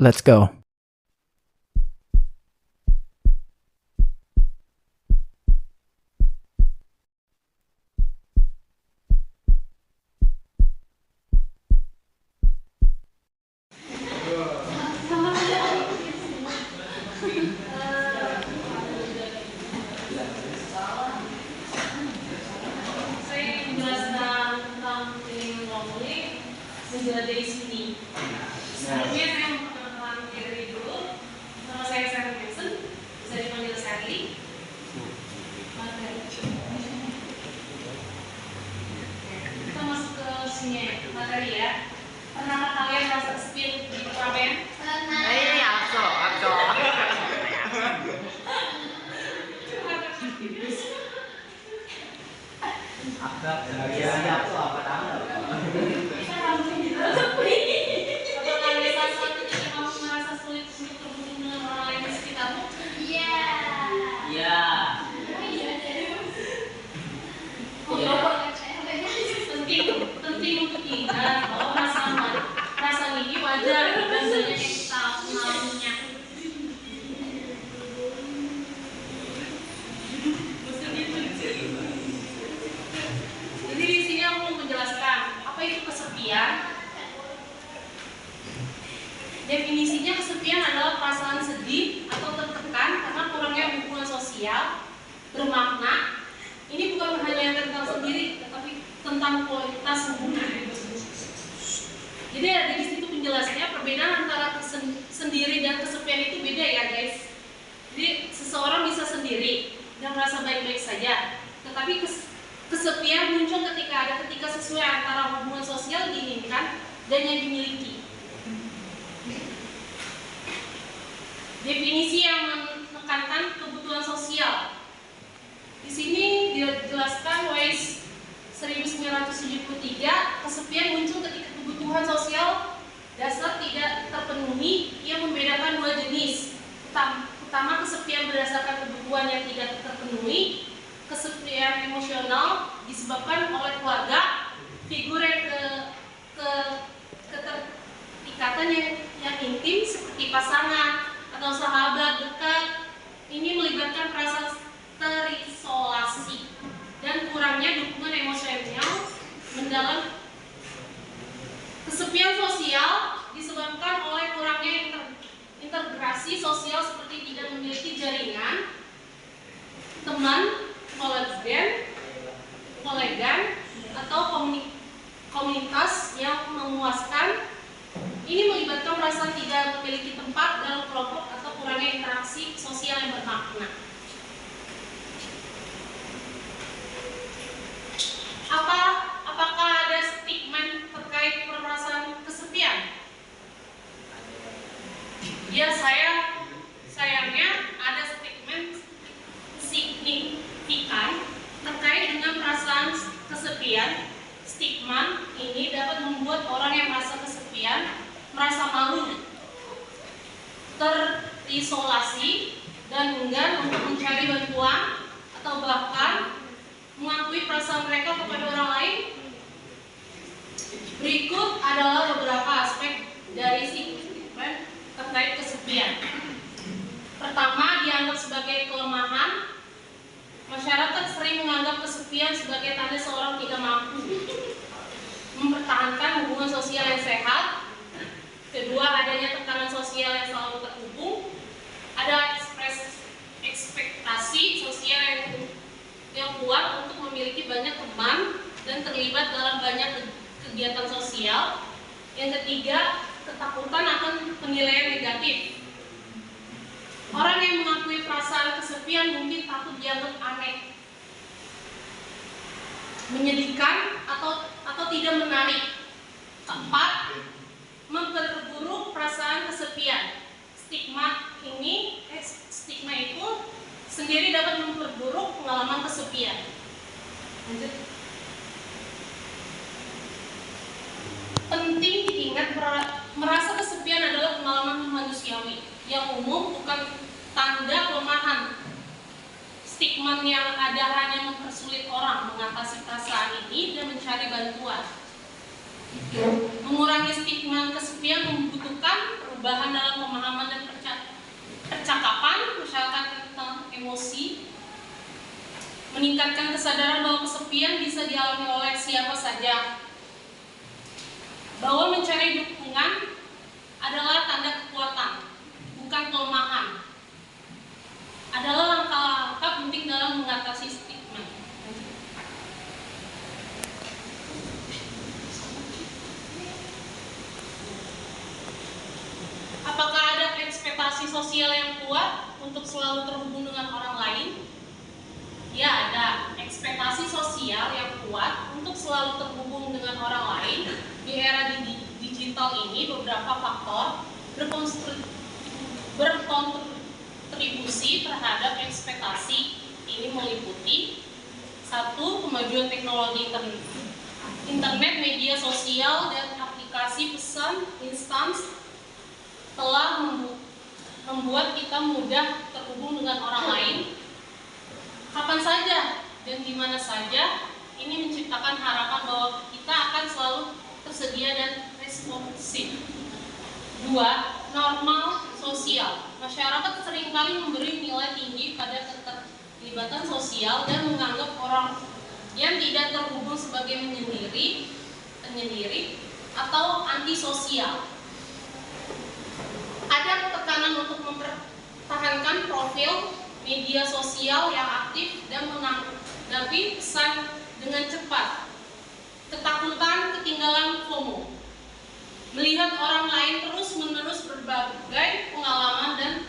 Let's go. Saya menjelaskan tentang feeling lonely menjelaskan dari sini. Sebelumnya saya memperkenalkan diri dulu. Nama saya Sarah Benson, bisa dipanggil Sally. Kita masuk ke sini materi ya. Pernahkah kalian merasa kesepian di keramaian? Apakah ada saat ketika kamu merasa sulit untuk berhubung dengan orang lain di sekitarmu? Penting untuk diingat bahwa perasaan ini wajar dan banyak yang kita mengalaminya. Jadi di sini aku mau menjelaskan apa itu kesepian. Definisinya kesepian adalah perasaan sedih atau tertekan karena kurangnya hubungan sosial bermakna. Ini bukan hanya tentang sendiri, tetapi tentang kualitas hubungan. Jadi ada di situ penjelasannya, perbedaan antara sendiri dan kesepian itu beda ya guys. Jadi seseorang bisa sendiri dan merasa baik-baik saja, tetapi kesepian muncul ketika sesuai antara hubungan sosial diinginkan dan yang dimiliki. Definisi yang menekankan kebutuhan sosial. Di sini dijelaskan Weiss 1973, kesepian muncul ketika kebutuhan sosial dasar tidak terpenuhi yang membedakan dua jenis. Pertama, kesepian berdasarkan kebutuhan yang tidak terpenuhi. Kesepian emosional disebabkan oleh keluarga, figur yang keterikatan yang intim seperti pasangan atau sahabat dekat. Ini melibatkan perasaan terisolasi dan kurangnya dukungan emosional mendalam. Kesepian sosial disebabkan oleh kurangnya integrasi sosial seperti tidak memiliki jaringan, teman, kolega, atau komunitas yang memuaskan. Ini melibatkan perasaan tidak memiliki tempat dalam kelompok atau kurangnya interaksi sosial yang bermakna. Apakah ada stigma terkait perasaan kesepian? Ya, sayangnya ada stigma signifikan terkait dengan perasaan kesepian. Stigma ini dapat membuat orang yang merasa kesepian merasa malu, terisolasi, dan enggan untuk mencari bantuan atau bahkan mengakui perasaan mereka kepada orang lain. Berikut adalah beberapa aspek dari stigma terkait kesepian. Pertama, dianggap sebagai kelemahan. Masyarakat sering menganggap kesepian sebagai tanda seorang tidak mampu mempertahankan hubungan sosial yang sehat. Kedua, adanya tekanan sosial yang selalu terhubung. Ada ekspektasi sosial yang kuat untuk memiliki banyak teman dan terlibat dalam banyak kegiatan sosial. Yang ketiga, ketakutan akan penilaian negatif. Orang yang mengakui perasaan kesepian mungkin takut dianggap aneh, menyedihkan, atau tidak menarik. Keempat, memperburuk perasaan kesepian. Stigma itu sendiri dapat memperburuk pengalaman kesepian. Lanjut. Penting diingat, merasa kesepian adalah pengalaman manusiawi yang umum, bukan tanda kelemahan. Stigma yang ada hanya mempersulit orang mengatasi perasaan ini dan mencari bantuan. Mengurangi stigma kesepian membutuhkan perubahan dalam pemahaman dan percakapan masyarakat tentang emosi, meningkatkan kesadaran bahwa kesepian bisa dialami oleh siapa saja, bahwa mencari dukungan adalah tanda kekuatan, bukan kelemahan, adalah langkah-langkah penting dalam mengatasi stigma. Apakah ada ekspektasi sosial yang kuat untuk selalu terhubung dengan orang lain? Ya, ada ekspektasi sosial yang kuat untuk selalu terhubung dengan orang lain. Di era digital ini, beberapa faktor berkontribusi terhadap ekspektasi ini meliputi: 1. Kemajuan teknologi internet, media sosial, dan aplikasi pesan instan telah membuat kita mudah terhubung dengan orang lain kapan saja dan di mana saja. Ini menciptakan harapan bahwa kita akan selalu tersedia dan responsif. 2. Normal sosial. Masyarakat seringkali memberi nilai tinggi pada keterlibatan sosial dan menganggap orang yang tidak terhubung sebagai penyendiri atau antisosial. Ada tekanan untuk mempertahankan profil media sosial yang aktif dan menanggapi pesan dengan cepat. Ketakutan ketinggalan FOMO. Melihat orang lain terus-menerus berbagai pengalaman dan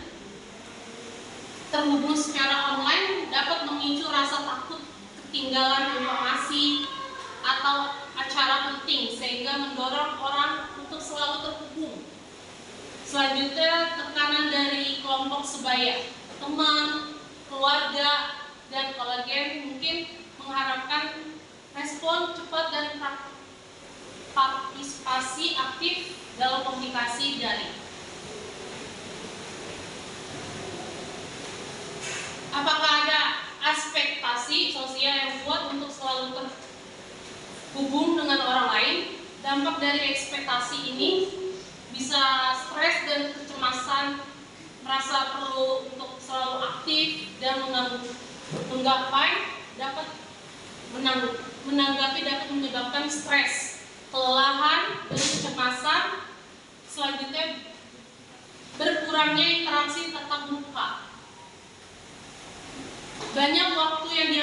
terhubung secara online dapat memicu rasa takut ketinggalan informasi atau acara penting, sehingga mendorong orang untuk selalu terhubung. Selanjutnya, tekanan dari kelompok sebaya, teman, keluarga, dan kolegan mungkin mengharapkan respon cepat dan partisipasi aktif dalam komunikasi daring. Apakah ada ekspektasi sosial yang kuat untuk selalu terhubung dengan orang lain? Dampak dari ekspektasi ini bisa stres dan kecemasan, merasa perlu untuk selalu aktif dan menanggapi dapat menyebabkan stres, kelelahan, dan kecemasan. Selanjutnya, berkurangnya interaksi tatap muka. Banyak waktu yang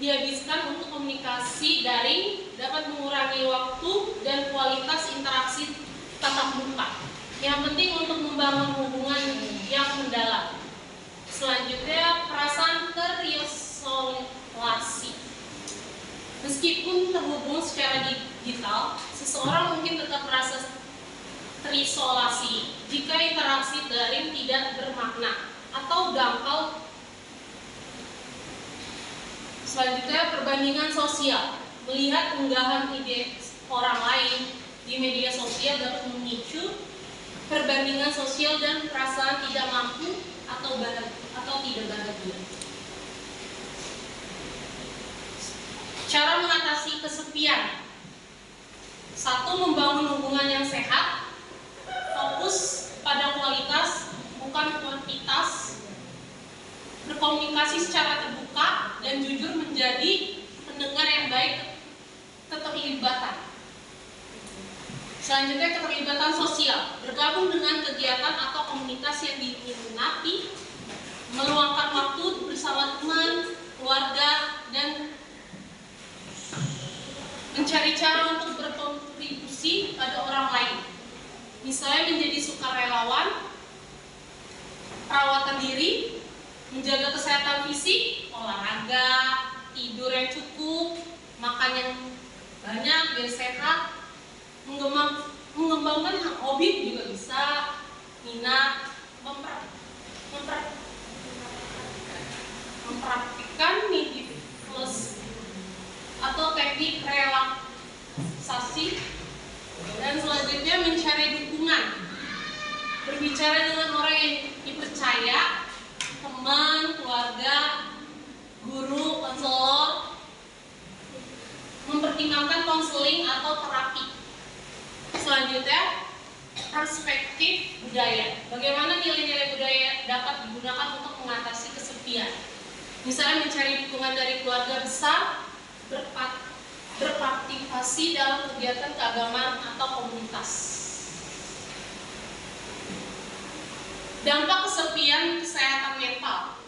dihabiskan untuk komunikasi daring dapat mengurangi waktu dan kualitas interaksi tatap muka. Yang penting untuk membangun hubungan yang mendalam. Selanjutnya, perasaan terisolasi. Meskipun terhubung secara digital, seseorang mungkin tetap merasa terisolasi jika interaksi daring tidak bermakna atau dangkal. Selanjutnya, perbandingan sosial. Melihat unggahan ide orang lain di media sosial dapat memicu perbandingan sosial dan perasaan tidak mampu atau tidak bahagia. Cara mengatasi kesepian. 1. Membangun hubungan yang sehat. Fokus pada kualitas, bukan kuantitas. Berkomunikasi secara terbuka dan jujur, menjadi pendengar yang baik, keterlibatan. Selanjutnya, keterlibatan sosial. Bergabung dengan kegiatan atau komunitas yang diminati, meluangkan waktu bersama teman, keluarga, dan mencari cara untuk berkontribusi pada orang lain. Misalnya menjadi sukarelawan, perawatan diri, menjaga kesehatan fisik, olahraga, tidur yang cukup, makan yang banyak biar sehat, mengembangkan hobi juga bisa, minat, mempraktikkan mindfulness atau teknik relaksasi. Dan selanjutnya, mencari dukungan. Berbicara dengan orang yang dipercaya, teman, keluarga, guru, konselor, mempertimbangkan konseling atau terapi. Selanjutnya, perspektif budaya. Bagaimana nilai-nilai budaya dapat digunakan untuk mengatasi kesepian? Misalnya mencari dukungan dari keluarga besar, berpartisipasi dalam kegiatan keagamaan atau komunitas. Dampak kesepian kesehatan mental,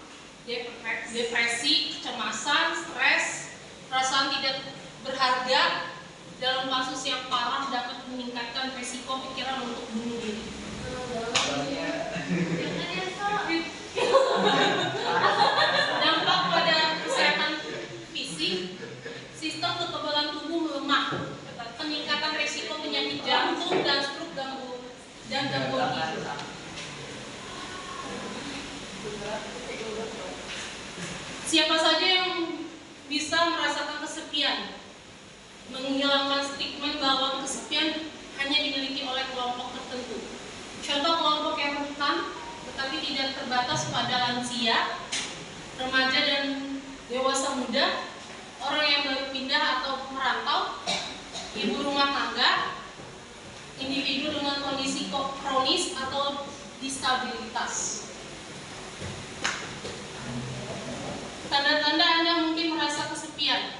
depresi, kecemasan, stres, perasaan tidak berharga, dalam kasus yang parah dapat meningkatkan risiko pikiran untuk bunuh diri. Dampak pada kesehatan fisik, sistem kekebalan tubuh melemah, peningkatan risiko penyakit jantung dan stroke dan gangguan tidur. Siapa saja yang bisa merasakan kesepian? Menghilangkan stigma bahwa kesepian hanya dimiliki oleh kelompok tertentu. Contoh kelompok yang rentan tetapi tidak terbatas pada lansia, remaja dan dewasa muda, orang yang baru pindah atau merantau, ibu rumah tangga, individu dengan kondisi kronis atau disabilitas. Tanda-tanda Anda mungkin merasa kesepian.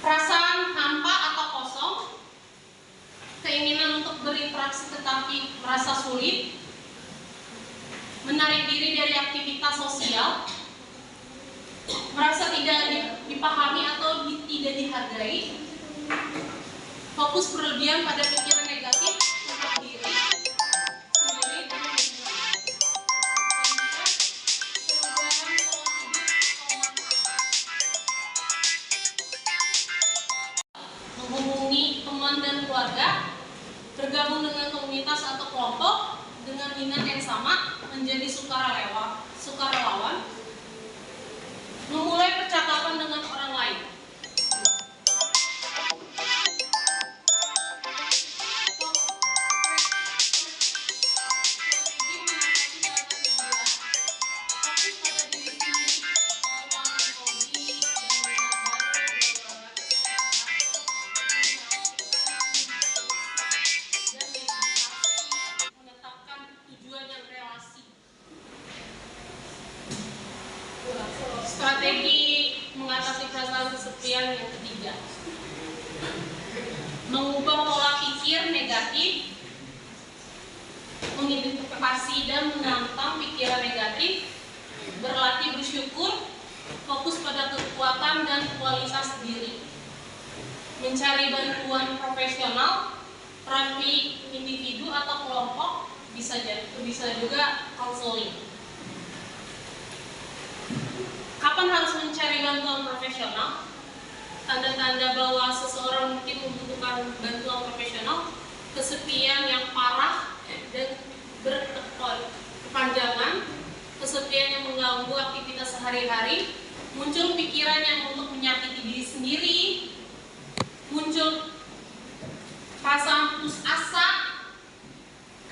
Perasaan hampa atau kosong, keinginan untuk berinteraksi tetapi merasa sulit, menarik diri dari aktivitas sosial, merasa tidak dipahami atau tidak dihargai, fokus berlebihan pada pikiran negatif tentang diri sendiri dan menghubungi teman dan keluarga, bergabung dengan komunitas atau kelompok dengan minat yang sama, menjadi sukarelawan, memulai percakapan dengan orang lain. Strategi mengatasi perasaan kesepian yang ketiga, mengubah pola pikir negatif, mengidentifikasi dan menantang pikiran negatif, berlatih bersyukur, fokus pada kekuatan dan kualitas diri, mencari bantuan profesional, terapi individu atau kelompok, bisa juga konseling. Kapan harus mencari bantuan profesional? Tanda-tanda bahwa seseorang mungkin membutuhkan bantuan profesional: kesepian yang parah dan berkepanjangan, kesepian yang mengganggu aktivitas sehari-hari, muncul pikiran yang untuk menyakiti diri sendiri, muncul perasaan putus asa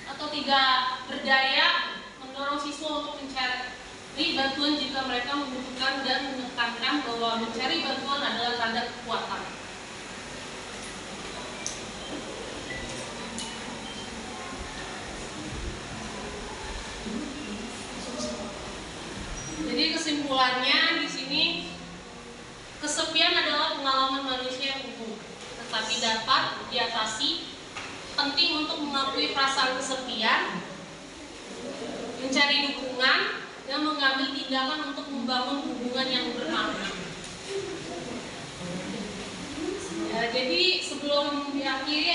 atau tidak berdaya, mendorong siswa untuk mencari bantuan jika mereka membutuhkan, dan menekankan bahwa mencari bantuan adalah tanda kekuatan. Jadi kesimpulannya di sini, kesepian adalah pengalaman manusia yang umum, tetapi dapat diatasi. Penting untuk mengakui perasaan kesepian, mencari dukungan, dan mengambil tindakan untuk membangun hubungan yang bermakna. Ya, jadi sebelum diakhiri,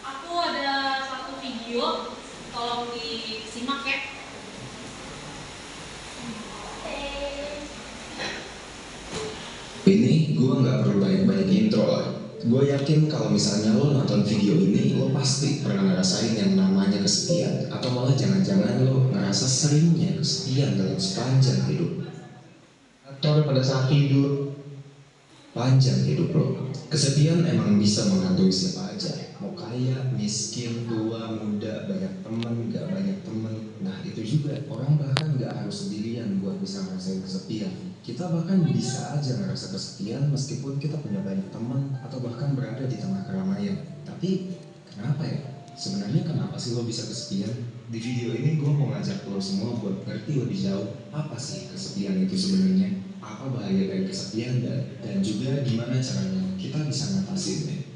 aku ada satu video, tolong disimak ya. Ini gue nggak perlu banyak-banyak intro lah. Gue yakin kalau misalnya lo nonton video ini, lo pasti pernah ngerasain yang namanya kesepian. Atau malah jangan-jangan lo ngerasa seringnya kesepian dalam sepanjang hidup. Atau pada saat tidur, panjang hidup lo. Kesepian emang bisa menghantui siapa aja. Mau kaya, miskin, tua, muda, banyak temen, gak banyak temen. Nah itu juga, orang bahkan gak harus sendirian buat bisa ngerasain kesepian. Kita bahkan bisa aja ngerasa kesepian meskipun kita punya banyak teman atau bahkan berada di tengah keramaian. Tapi kenapa ya? sebenarnya kenapa sih lo bisa kesepian? Di video ini gue mau ngajak lo semua buat ngerti lebih jauh apa sih kesepian itu sebenarnya, apa bahaya dari kesepian dan juga gimana caranya kita bisa ngatasinnya.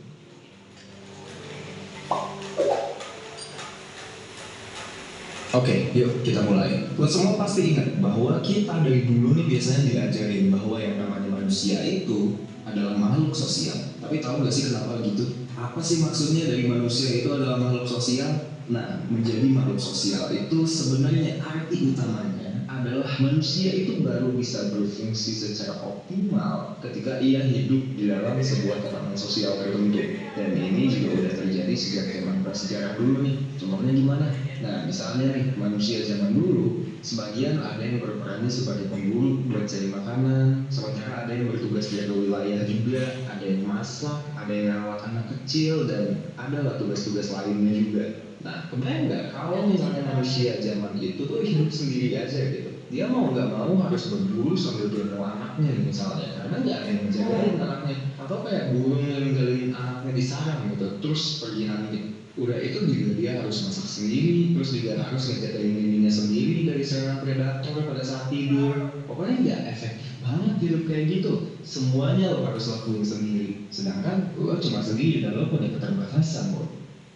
Oke, yuk kita mulai. Lo semua pasti ingat bahwa kita dari dulu nih biasanya diajarin bahwa yang namanya manusia itu adalah makhluk sosial. Tapi tahu gak sih kenapa gitu? Apa sih maksudnya dari manusia itu adalah makhluk sosial? Nah, menjadi makhluk sosial itu sebenarnya arti utamanya adalah manusia itu baru bisa berfungsi secara optimal ketika ia hidup di dalam sebuah tatanan sosial tertentu. Dan ini juga udah terjadi sejak zaman prasejarah dulu nih. Contohnya gimana? Nah, misalnya nih, manusia zaman dulu, sebagian ada yang berperan sebagai pemburu buat cari makanan, sementara ada yang bertugas jaga wilayah juga, ada yang masak, ada yang merawat anak kecil, dan ada lah tugas-tugas lainnya juga. Nah, kebayang nggak kalau misalnya manusia zaman itu tuh hidup sendiri aja gitu? Dia mau nggak mau harus berburu sambil gendong anaknya misalnya, karena nggak ada yang ngejagain anaknya. Atau kayak burung yang ngelilingin anaknya di sarang gitu, terus pergi hunting. Udah itu juga dia harus masak sendiri, terus juga harus ngejagain dirinya sendiri dari serangan predator pada saat tidur. Pokoknya nggak efektif banget hidup kayak gitu. Semuanya lo harus lakuin sendiri. Sedangkan lo cuma sendiri dan lo punya keterbatasan bro.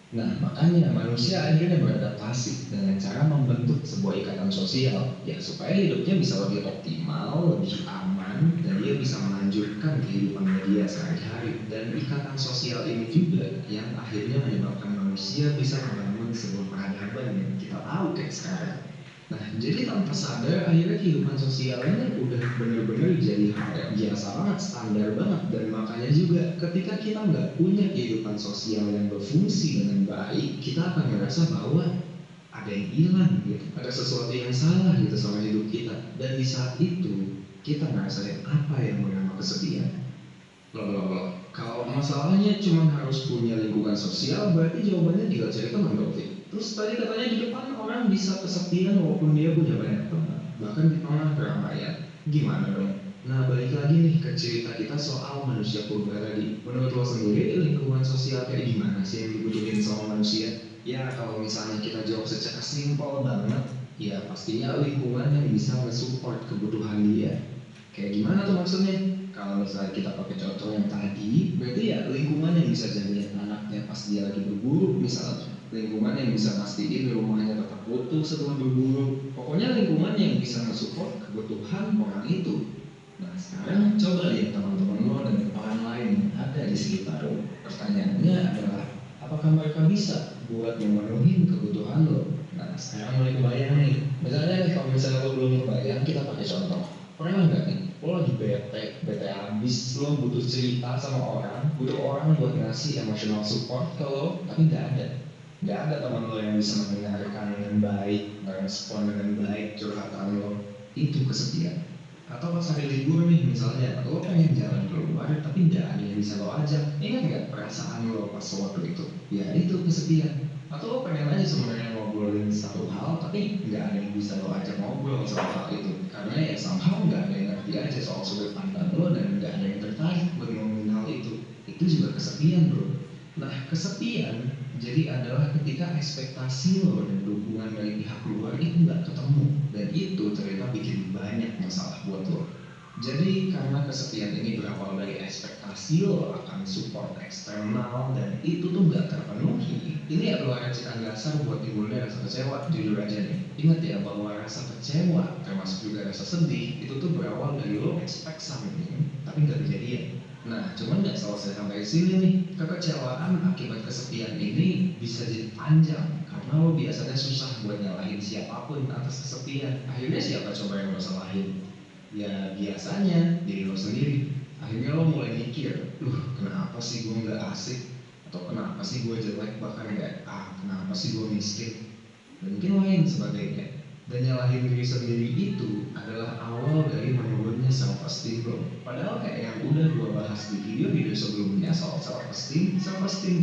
Nah makanya manusia akhirnya beradaptasi dengan cara membentuk sebuah ikatan sosial ya supaya hidupnya bisa lebih optimal, lebih aman, dan dia bisa melanjutkan kehidupannya dia sehari-hari. Dan ikatan sosial ini juga yang akhirnya menyebabkan manusia bisa membangun sebuah peradaban yang kita tahu kayak sekarang. Nah, jadi tanpa sadar akhirnya kehidupan sosialnya udah bener-bener jadi hal yang biasa banget, standar banget. Dan makanya juga ketika kita nggak punya kehidupan sosial yang berfungsi dengan baik, kita akan merasa bahwa ada yang hilang gitu, ada sesuatu yang salah gitu sama hidup kita. Dan di saat itu kita ngerasain apa yang bernama kesepian. Loh, kalau masalahnya cuma harus punya lingkungan sosial, berarti jawabannya tinggal cari teman dong, Fik. Terus tadi katanya di depan orang bisa kesepian walaupun dia punya banyak teman, bahkan di tengah keramaian. Gimana dong? Nah, balik lagi nih ke cerita kita soal manusia purba tadi. Menurut lo sendiri, lingkungan sosial kayak gimana sih yang dibutuhin sama manusia? Ya, kalau misalnya kita jawab secara simpel banget, ya pastinya lingkungan yang bisa nge-support kebutuhan dia. Kayak gimana tuh maksudnya? Kalau misalnya kita pakai contoh yang tadi, berarti ya lingkungan yang bisa jagain anaknya pas dia lagi berburu misalnya. Lingkungan yang bisa pastiin rumahnya tetap utuh setelah berburu. Pokoknya lingkungan yang bisa nge-support kebutuhan orang itu. Nah sekarang coba lihat teman-teman lo dan orang lain yang ada di sekitar lo. Pertanyaannya adalah, apakah mereka bisa buat memenuhi kebutuhan lo? Nah sekarang mulai kebayang nih. Misalnya nih kalau misalnya lo belum kebayang, kita pakai contoh. Pernah nggak nih, lo lagi bete abis, lo butuh cerita sama orang, butuh orang buat ngasih emotional support ke lo, tapi nggak ada teman lo yang bisa mendengarkan dengan baik, merespon dengan baik curhatan lo. Itu kesepian. Atau pas hari libur nih misalnya, lo pengen jalan keluar tapi nggak ada yang bisa lo ajak. Ingat nggak perasaan lo pas waktu itu? Ya itu kesepian. Atau lo pengen aja sebenarnya ngobrolin satu hal tapi nggak ada yang bisa lo ajak ngobrol soal hal itu, karena ya somehow nggak ada yang ngerti aja soal sudut pandang lo dan nggak ada yang tertarik buat ngomongin hal itu juga kesepian bro. Nah kesepian jadi adalah ketika ekspektasi lo dan dukungan dari pihak luar itu nggak ketemu, dan itu ternyata bikin banyak masalah buat lo. Jadi karena kesepian ini berawal dari ekspektasi lo akan support eksternal dan itu tuh nggak terpenuhi, ini adalah racikan dasar buat timbulnya rasa kecewa. Jujur aja nih, ingat ya bahwa rasa kecewa termasuk juga rasa sedih itu tuh berawal dari lo expect something tapi nggak kejadian. Nah cuman nggak selesai sampai sini nih, kekecewaan akibat kesepian ini bisa jadi panjang karena lo biasanya susah buat nyalahin siapapun atas kesepian. Akhirnya siapa coba yang lo salahin? Ya biasanya diri lo sendiri. Akhirnya lo mulai mikir, kenapa sih gue nggak asik? Atau kenapa sih gue jelek, bahkan kayak kenapa sih gue miskin? Dan mungkin lain sebagainya. Dan nyalahin diri sendiri itu adalah awal dari menurunnya self esteem lo. Padahal kayak yang udah gue bahas di video sebelumnya soal self esteem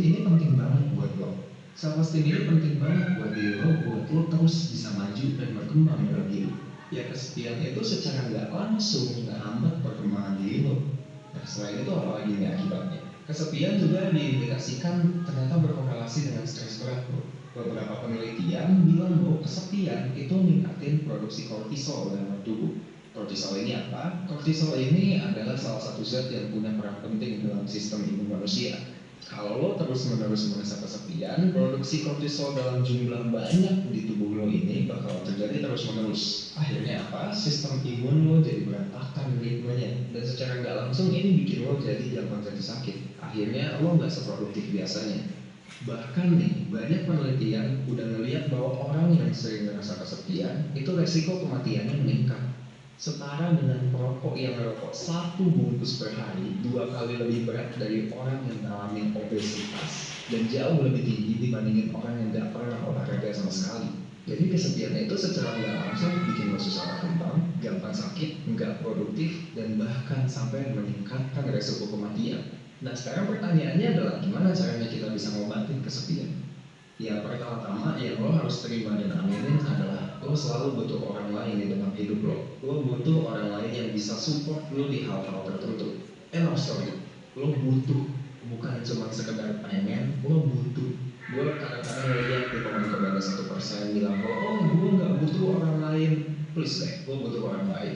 ini penting banget buat lo. Self esteem ini penting banget buat diri lo, buat lo terus bisa maju dan berkembang dalam hidup. Ya kesepian itu secara nggak langsung ngehambat perkembangan diri lo. Nah selain itu apa lagi nih akibatnya? Kesepian juga diindikasikan ternyata berkorelasi korelasi dengan stres berat, bro. Beberapa penelitian bilang bahwa kesepian itu meningkatin produksi kortisol dalam tubuh. Kortisol ini apa? Kortisol ini adalah salah satu zat yang punya peran penting dalam sistem imun manusia. Kalau lo terus-menerus merasa kesepian, produksi kortisol dalam jumlah banyak di tubuh lo ini bakal terjadi terus-menerus. Akhirnya apa? Sistem imun lo jadi berantakan ritmenya, dan secara nggak langsung ini bikin lo jadi gampang jadi sakit. Akhirnya lo nggak seproduktif biasanya. Bahkan nih, banyak penelitian udah ngeliat bahwa orang yang sering merasa kesepian itu resiko kematiannya meningkat. Setara dengan perokok yang merokok 1 bungkus per hari 2 kali lebih berat dari orang yang mengalami obesitas, dan jauh lebih tinggi dibandingin orang yang gak pernah olahraga sama sekali. Jadi kesepian itu secara nggak langsung bikin lo susah berkembang, gampang sakit, nggak produktif, dan bahkan sampai meningkatkan resiko kematian. Nah sekarang pertanyaannya adalah gimana caranya kita bisa ngobatin kesepian? Ya pertama-tama yang lo harus terima dan aminin adalah lo selalu butuh orang lain di dalam hidup lo. Lo butuh orang lain yang bisa support lo di hal-hal tertentu. End of story. Lo butuh, bukan cuma sekedar pengen, lo butuh. Gue kadang-kadang ngeliat di komen-komen 1% bilang oh gue nggak butuh orang lain. Please deh, lo butuh orang lain.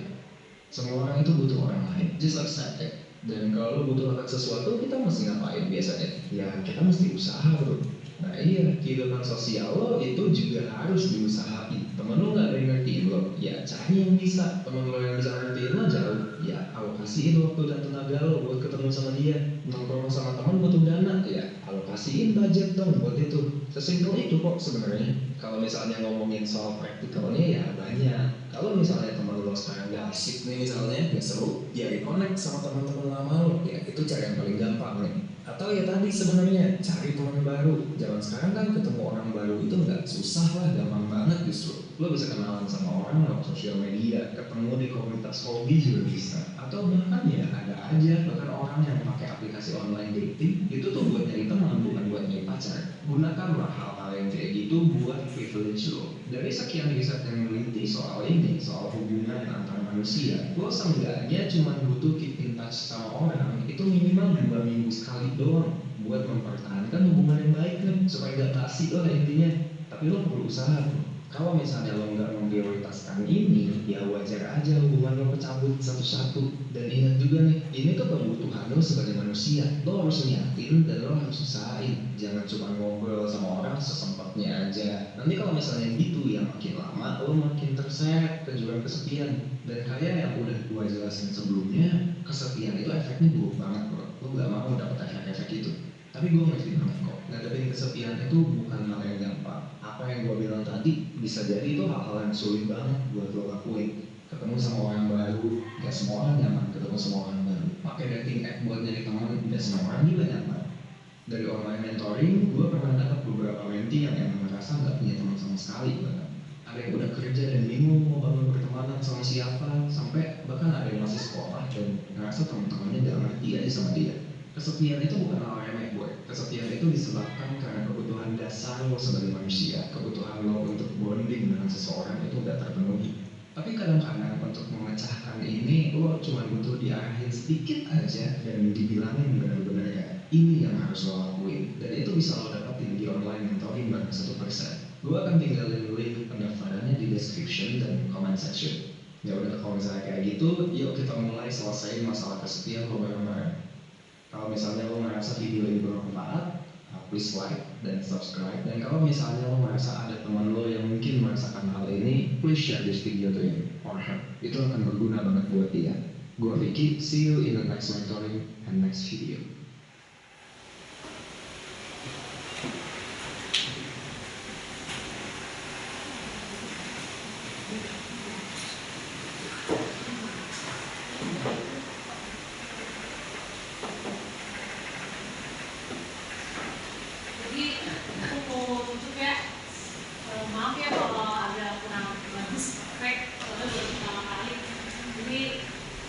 Semua orang itu butuh orang lain. Just accept it. Dan kalau lo butuh sesuatu, kita mesti ngapain biasanya? Ya kita mesti usaha, bro. Nah iya, kehidupan sosial lo itu juga harus diusahain. Temen lo gak ada yang ngertiin lo, ya cari yang bisa. Temen lo yang bisa ngertiin lo jauh, ya alokasiin waktu dan tenaga lo buat ketemu sama dia. Nongkrong sama teman butuh dana, ya alokasiin budget dong buat itu. Sesimpel itu kok sebenarnya. Kalau misalnya ngomongin soal praktikalnya ya banyak. Kalau misalnya teman lo sekarang gak asik nih misalnya, gak seru, ya reconnect sama teman-teman lama lo, ya itu cara yang paling gampang nih. Atau ya tadi sebenarnya cari teman baru. Zaman sekarang kan ketemu orang baru itu nggak susah lah, gampang banget justru. Lo bisa kenalan sama orang lewat sosial media, ketemu di komunitas hobi juga bisa. Atau bahkan ya ada aja bahkan orang yang pakai aplikasi online dating itu tuh buat nyari teman, bukan buat nyari pacar. Gunakanlah hal-hal yang kayak gitu buat privilege lo. Dari sekian riset yang meneliti soal ini, soal hubungan antar manusia, lo seenggaknya cuma butuh keep in touch sama orang itu minimal 2 minggu sekali doang buat mempertahankan hubungan yang baik nih, supaya gak basi lah intinya. Tapi lo perlu usaha bro. Kalau misalnya lo nggak memprioritaskan ini, ya wajar aja hubungan lo kecabut satu-satu. Dan ingat juga nih, ini tuh kebutuhan lo sebagai manusia. Lo harus niatin dan lo harus usahain. Jangan cuma ngobrol sama orang sesempatnya aja. Nanti kalau misalnya gitu, ya makin lama lo makin terseret ke jurang kesepian. Dan kayak yang udah gua jelasin sebelumnya, kesepian itu efeknya buruk banget bro. Lo nggak mau dapet efek-efek itu. Tapi gue ngerti banget kok, ngadepin kesepian itu bukan hal yang gampang. Apa yang gue bilang tadi, bisa jadi itu hal-hal yang sulit banget buat lo lakuin. Ketemu sama orang baru, gak semua orang nyaman ketemu sama orang baru. Pakai dating app buat nyari teman, gak semua orang juga nyaman. Dari online mentoring, gue pernah dapat beberapa mentee yang emang merasa gak punya teman sama sekali bahkan. Ada yang udah kerja dan bingung mau bangun pertemanan sama siapa, sampai bahkan ada yang masih sekolah dan ngerasa teman-temannya gak ngerti aja sama dia. Kesepian itu bukan hal remeh boy. Kesepian itu disebabkan karena kebutuhan dasar lo sebagai manusia. Kebutuhan lo untuk bonding dengan seseorang itu udah terpenuhi. Tapi kadang-kadang untuk memecahkan ini lo cuma butuh diarahin sedikit aja dan dibilangin benar-benar ya ini yang harus lo lakuin. Dan itu bisa lo dapetin di online mentoring bareng 1%. Gue akan tinggalin link pendaftarannya di description dan comment section. Ya udah kalau misalnya kayak gitu, yuk kita mulai selesai masalah kesepian lo bareng-bareng. Kalau misalnya lo merasa video ini bermanfaat, please like dan subscribe. Dan kalau misalnya lo merasa ada teman lo yang mungkin merasakan hal ini, please share this video to him or her. Itu akan berguna banget buat dia. Gue Vicky, see you in the next mentoring and next video.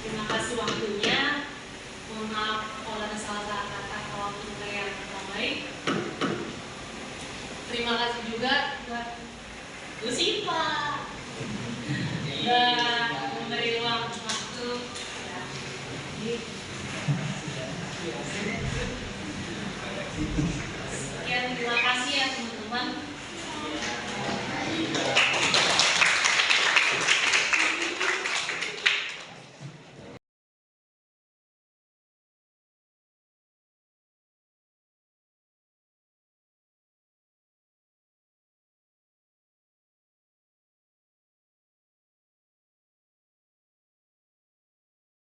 Terima kasih waktunya. Mohon maaf kalau ada salah kata atau waktu saya kurang baik. Terima kasih juga buat Lucifa udah memberi ruang waktu. Ya.